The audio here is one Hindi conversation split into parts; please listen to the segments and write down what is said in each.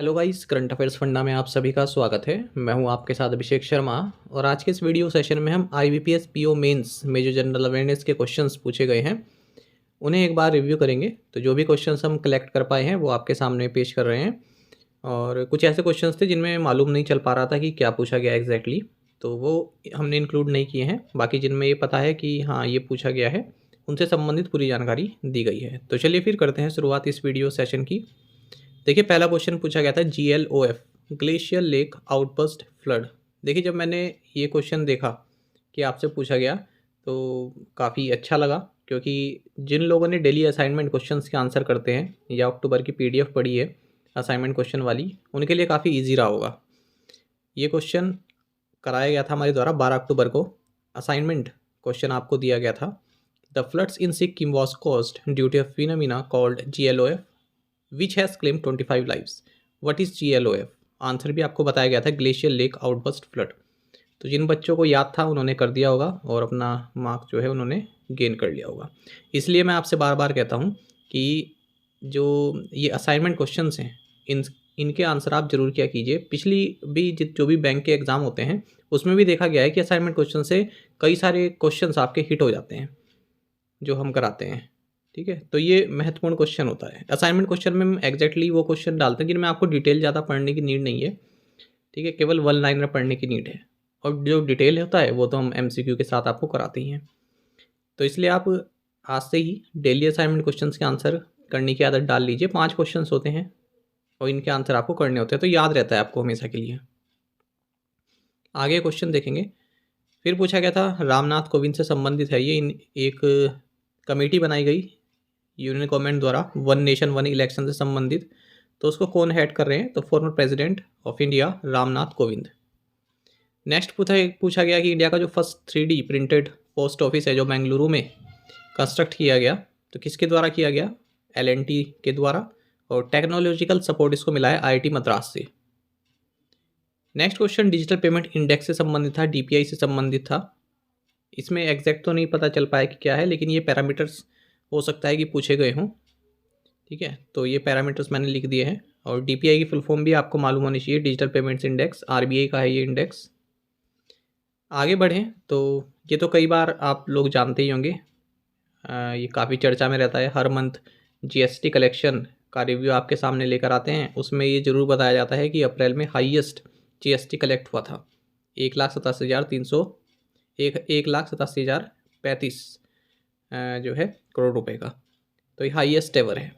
Hello guys, current affairs funda में आप सभी का स्वागत है। मैं हूं आपके साथ अभिषेक शर्मा और आज के इस वीडियो सेशन में हम आईबीपीएस पीओ मेंस में जो जनरल अवेयरनेस के क्वेश्चंस पूछे गए हैं उन्हें एक बार रिव्यू करेंगे। तो जो भी क्वेश्चंस हम कलेक्ट कर पाए हैं वो आपके सामने पेश कर रहे हैं। और कुछ ऐसे क्वेश्चंस थे जिनमें मालूम नहीं चल पा रहा था कि क्या पूछा गया एग्जैक्टली, तो वो हमने इंक्लूड नहीं किए हैं। बाकी जिनमें ये पता है कि हाँ ये पूछा गया है उनसे संबंधित पूरी जानकारी दी गई है। तो चलिए फिर करते हैं शुरुआत इस वीडियो सेशन की। देखिए, पहला क्वेश्चन पूछा गया था GLOF, glacier lake outburst flood. देखिए, जब मैंने ये क्वेश्चन देखा कि आपसे पूछा गया तो काफ़ी अच्छा लगा, क्योंकि जिन लोगों ने डेली असाइनमेंट क्वेश्चंस के आंसर करते हैं या अक्टूबर की PDF पढ़ी है असाइनमेंट क्वेश्चन वाली, उनके लिए काफ़ी ईजी रहा होगा। ये क्वेश्चन कराया गया था हमारे द्वारा 12 अक्टूबर को। असाइनमेंट क्वेश्चन आपको दिया गया था, the floods in Sikkim was caused due to a phenomena called GLOF which has claim 25 lives. What is GLOF? Answer भी आपको बताया गया था, ग्लेशियर लेक आउटबर्स्ट फ्लड। तो जिन बच्चों को याद था उन्होंने कर दिया होगा और अपना मार्क जो है उन्होंने गेन कर लिया होगा। इसलिए मैं आपसे बार बार कहता हूँ कि जो ये असाइनमेंट क्वेश्चंस हैं इनके आंसर आप जरूर क्या कीजिए। पिछली भी जो भी बैंक के एग्ज़ाम होते हैं उसमें भी देखा गया है कि असाइनमेंट क्वेश्चन से कई सारे क्वेश्चंस आपके हिट हो जाते हैं जो हम कराते हैं। ठीक है, तो ये महत्वपूर्ण क्वेश्चन होता है। असाइनमेंट क्वेश्चन में हम एग्जैक्टली वो क्वेश्चन डालते हैं जिनमें आपको डिटेल ज़्यादा पढ़ने की नीड नहीं है। ठीक है, केवल वन लाइनर पढ़ने की नीड है, और जो डिटेल होता है वो तो हम MCQ के साथ आपको कराते ही हैं। तो इसलिए आप आज से ही डेली असाइनमेंट क्वेश्चंस के आंसर करने की आदत डाल लीजिए। 5 क्वेश्चन होते हैं और इनके आंसर आपको करने होते हैं, तो याद रहता है आपको हमेशा के लिए। आगे क्वेश्चन देखेंगे। फिर पूछा गया था, रामनाथ कोविंद से संबंधित है ये, एक कमेटी बनाई गई यूनियन गवर्नमेंट द्वारा वन नेशन वन इलेक्शन से संबंधित। तो उसको कौन हेड कर रहे हैं? तो former president of India Ramnath Kovind. Next पूछा गया कि इंडिया का जो first 3D printed post office है जो बेंगलुरु में कंस्ट्रक्ट किया गया, तो किसके द्वारा किया गया? L&T के द्वारा, और टेक्नोलॉजिकल सपोर्ट इसको मिला है IIT मद्रास से। Next question digital payment index से संबंधित था, DPI से संबंधित था। इसमें एग्जैक्ट तो नहीं पता चल पाया कि क्या है, लेकिन ये पैरामीटर्स हो सकता है कि पूछे गए हों। ठीक है, तो ये पैरामीटर्स मैंने लिख दिए हैं, और DPI की फुल फॉर्म भी आपको मालूम होनी चाहिए, डिजिटल पेमेंट्स इंडेक्स, RBI का है ये इंडेक्स। आगे बढ़ें तो ये तो कई बार आप लोग जानते ही होंगे, ये काफ़ी चर्चा में रहता है। हर मंथ GST कलेक्शन का रिव्यू आपके सामने लेकर आते हैं, उसमें ये ज़रूर बताया जाता है कि अप्रैल में हाईएस्ट GST कलेक्ट हुआ था 1,87,335 जो है करोड़ रुपए का, तो ये हाईएस्ट एवर है।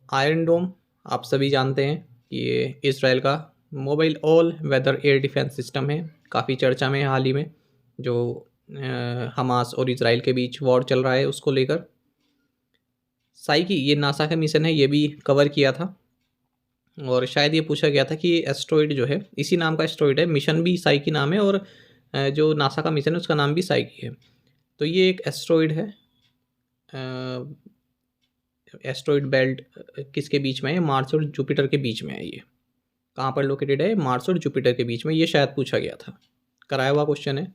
आयरन डोम आप सभी जानते हैं कि ये इसराइल का mobile all weather air defence system है, काफ़ी चर्चा में हाल ही में, जो हमास और इसराइल के बीच वॉर चल रहा है उसको लेकर। साइकी, ये नासा का मिशन है, ये भी कवर किया था, और शायद ये पूछा गया था कि एस्ट्रॉइड जो है इसी नाम का एस्ट्रॉइड है, मिशन भी साइकी नाम है, और जो नासा का मिशन है उसका नाम भी साइकी है। तो ये एक एस्ट्रॉइड है, एस्ट्रॉइड बेल्ट किसके बीच में है? मार्स और जुपिटर के बीच में है। ये कहाँ पर लोकेटेड है? मार्स और जुपिटर के बीच में। ये शायद पूछा गया था, कराया हुआ क्वेश्चन है।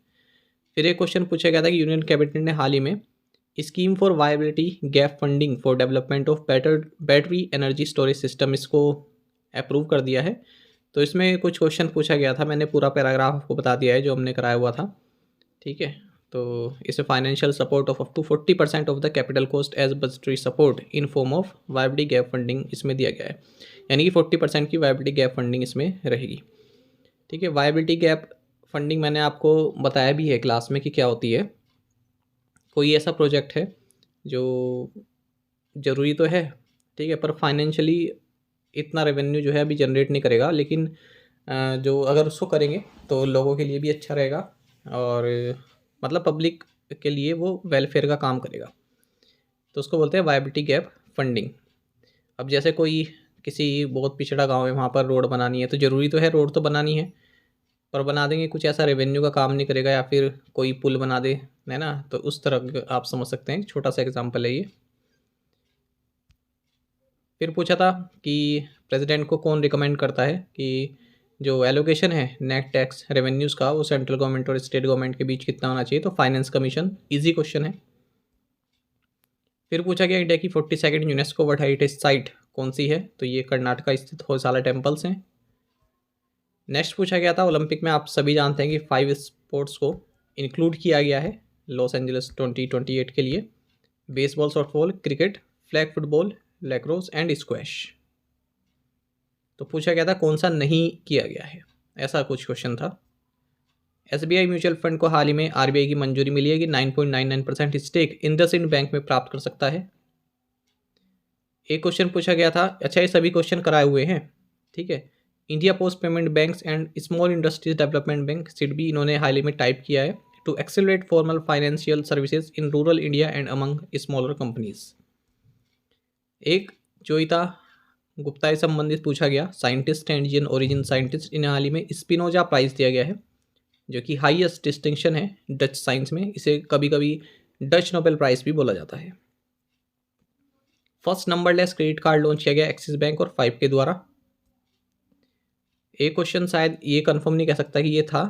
फिर एक क्वेश्चन पूछा गया था कि यूनियन कैबिनेट ने हाल ही में scheme for viability gap funding for development of battery energy storage system, इसको अप्रूव कर दिया है। तो इसमें कुछ क्वेश्चन पूछा गया था, मैंने पूरा पैराग्राफ आपको बता दिया है जो हमने कराया हुआ था। ठीक है, तो इसे financial support of up to 40% of the capital cost as budgetary support in form of viability gap funding इसमें दिया गया है, यानी कि 40% की वायबिलिटी गैप फंडिंग इसमें रहेगी। ठीक है, वायबिलिटी गैप फंडिंग मैंने आपको बताया भी है क्लास में कि क्या होती है। कोई ऐसा प्रोजेक्ट है जो ज़रूरी तो है, ठीक है, पर फाइनेंशियली इतना रेवेन्यू जो है अभी जनरेट नहीं करेगा, लेकिन जो अगर उसको करेंगे तो लोगों के लिए भी अच्छा रहेगा, और मतलब पब्लिक के लिए वो वेलफेयर का काम करेगा। तो उसको बोलते हैं वायबिलिटी गैप फंडिंग। अब जैसे कोई किसी बहुत पिछड़ा गांव है, वहाँ पर रोड बनानी है, तो ज़रूरी तो है रोड तो बनानी है, पर बना देंगे कुछ ऐसा रेवेन्यू का काम नहीं करेगा, या फिर कोई पुल बना दे, है ना, तो उस तरह आप समझ सकते हैं। छोटा सा एग्जांपल है ये। फिर पूछा था कि प्रेसिडेंट को कौन रिकमेंड करता है कि जो एलोकेशन है नेट टैक्स रेवेन्यूज़ का वो सेंट्रल गवर्नमेंट और स्टेट गवर्नमेंट के बीच कितना होना चाहिए? तो फाइनेंस कमीशन। इजी क्वेश्चन है। फिर पूछा गया इंडिया की 42nd UNESCO world heritage site कौन सी है, तो ये कर्नाटका स्थित होयसाला टेम्पल्स हैं। नेक्स्ट पूछा गया था ओलंपिक में आप सभी जानते हैं कि 5 स्पोर्ट्स को इंक्लूड किया गया है लॉस एंजलिस 2028 के लिए। Baseball, softball, cricket, flag football, lacrosse and squash. तो पूछा गया था कौन सा नहीं किया गया है, ऐसा कुछ क्वेश्चन था। SBI म्यूचुअल फंड को हाल ही में RBI की मंजूरी मिली है कि 9.99% स्टेक इंडसइंड बैंक में प्राप्त कर सकता है। एक क्वेश्चन पूछा गया था, अच्छा ये सभी क्वेश्चन कराए हुए हैं, ठीक है। India post payment banks and small industries development bank SIDBI इन्होंने हाल ही में टाइप किया है to accelerate formal financial services in rural India and among smaller companies. एक जोईता गुप्ता से संबंधित पूछा गया, scientist and Indian origin scientist, इन्हें हाल ही में स्पिनोजा प्राइज दिया गया है जो कि हाईएस्ट डिस्टिंक्शन है डच साइंस में। इसे कभी कभी डच नोबेल प्राइज भी बोला जाता है। First numberless credit card launch किया गया एक्सिस बैंक और 5 के द्वारा। एक क्वेश्चन शायद ये कंफर्म नहीं कह सकता कि ये था,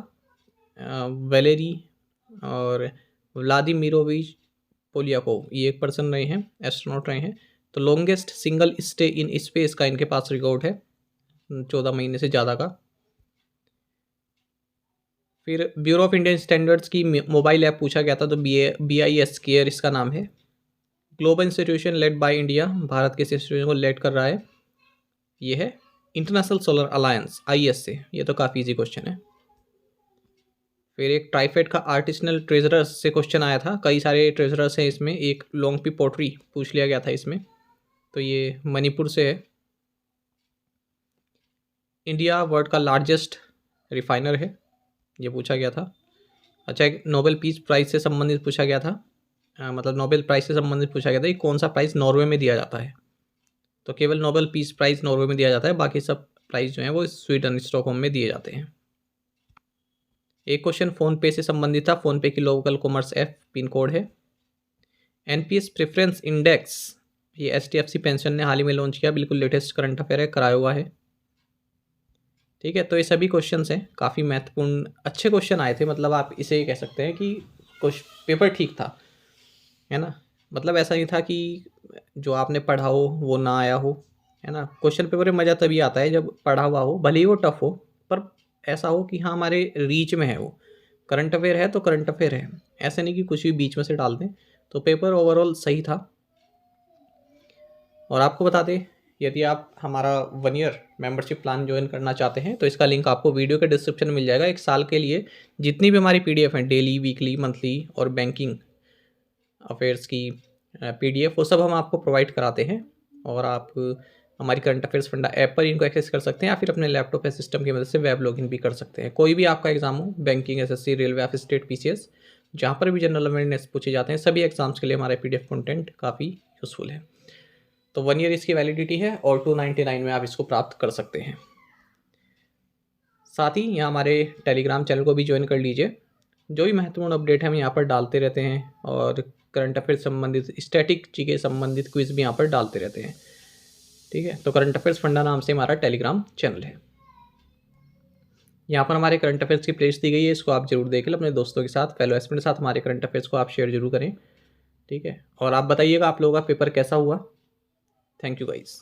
वेलेरी और व्लादिमीरोविच पोलियाकोव ये एक पर्सन रहे हैं, एस्ट्रोनॉट रहे हैं। तो longest single stay in space का इनके पास रिकॉर्ड है 14 महीने से ज़्यादा का। फिर ब्यूरो ऑफ इंडियन स्टैंडर्ड्स की मोबाइल ऐप पूछा गया था, तो BIS केयर इसका नाम है। Global institution led by India, Bharat के इंस्टीट्यूशन को लेड कर रहा है, ये है इंटरनेशनल सोलर अलायंस ISA। ये तो काफ़ी इजी क्वेश्चन है। फिर एक ट्राइफेड का आर्टिसनल ट्रेजरर्स से क्वेश्चन आया था, कई सारे ट्रेजरर्स हैं इसमें, एक लोंगपी पोट्री पूछ लिया गया था इसमें, तो ये मणिपुर से है। इंडिया वर्ल्ड का लार्जेस्ट रिफाइनर है, ये पूछा गया था। अच्छा एक नोबेल पीस प्राइज से संबंधित पूछा गया था, मतलब नोबेल प्राइज से संबंधित पूछा गया था कि कौन सा प्राइज़ नॉर्वे में दिया जाता है। तो केवल नोबेल पीस प्राइज़ नॉर्वे में दिया जाता है, बाकी सब प्राइज़ जो हैं वो स्वीडन स्टॉकहोम में दिए जाते हैं। एक क्वेश्चन फ़ोनपे से संबंधित था, फ़ोनपे की local commerce app pin code है NPS प्रेफरेंस इंडेक्स, ये HDFC पेंशन ने हाल ही में लॉन्च किया, बिल्कुल लेटेस्ट करंट अफेयर है, कराया हुआ है, ठीक है। तो ये सभी क्वेश्चंस हैं, काफ़ी महत्वपूर्ण अच्छे क्वेश्चन आए थे, मतलब आप इसे कह सकते हैं कि कुछ पेपर ठीक था, है ना। मतलब ऐसा नहीं था कि जो आपने पढ़ा हो वो ना आया हो, है ना। क्वेश्चन पेपर में मज़ा तभी आता है जब पढ़ा हुआ हो, भले ही वो टफ हो, पर ऐसा हो कि हाँ हमारे रीच में है, वो करंट अफेयर है तो करंट अफेयर है, ऐसे नहीं कि कुछ भी बीच में से डाल दें। तो पेपर ओवरऑल सही था। और आपको बता दें, यदि आप हमारा 1 ईयर मेंबरशिप प्लान ज्वाइन करना चाहते हैं तो इसका लिंक आपको वीडियो के डिस्क्रिप्शन में मिल जाएगा। 1 साल के लिए जितनी भी हमारी PDF हैं, डेली, वीकली, मंथली और बैंकिंग अफेयर्स की PDF, वो सब हम आपको प्रोवाइड कराते हैं। और आप हमारी करंट अफेयर्स फंडा ऐप पर इनको एक्सेस कर सकते हैं, या फिर अपने लैपटॉप या सिस्टम की मदद से वेब लॉगिन भी कर सकते हैं। कोई भी आपका एग्जाम हो, banking, SSC, railway, state, PCS, जहाँ पर भी जनरल अवेयरनेस पूछे जाते हैं, सभी एग्जाम्स के लिए हमारा PDF कंटेंट काफ़ी यूज़फुल है। तो 1 ईयर इसकी वैलिडिटी है और 299 में आप इसको प्राप्त कर सकते हैं। साथ ही यहाँ हमारे टेलीग्राम चैनल को भी ज्वाइन कर लीजिए, जो भी महत्वपूर्ण अपडेट हम यहाँ पर डालते रहते हैं, और करंट अफेयर संबंधित, स्टैटिक GK संबंधित क्विज भी यहाँ पर डालते रहते हैं, ठीक है। तो करंट अफेयर्स फंडा नाम से हमारा टेलीग्राम चैनल है। यहाँ पर हमारे करंट अफेयर्स की प्लेलिस्ट दी गई है, इसको आप जरूर देख लें अपने दोस्तों के साथ, फेलो एस्पिरेंट के साथ हमारे करंट अफेयर्स को आप शेयर जरूर करें, ठीक है। और आप बताइएगा आप लोगों का पेपर कैसा हुआ। Thank you guys.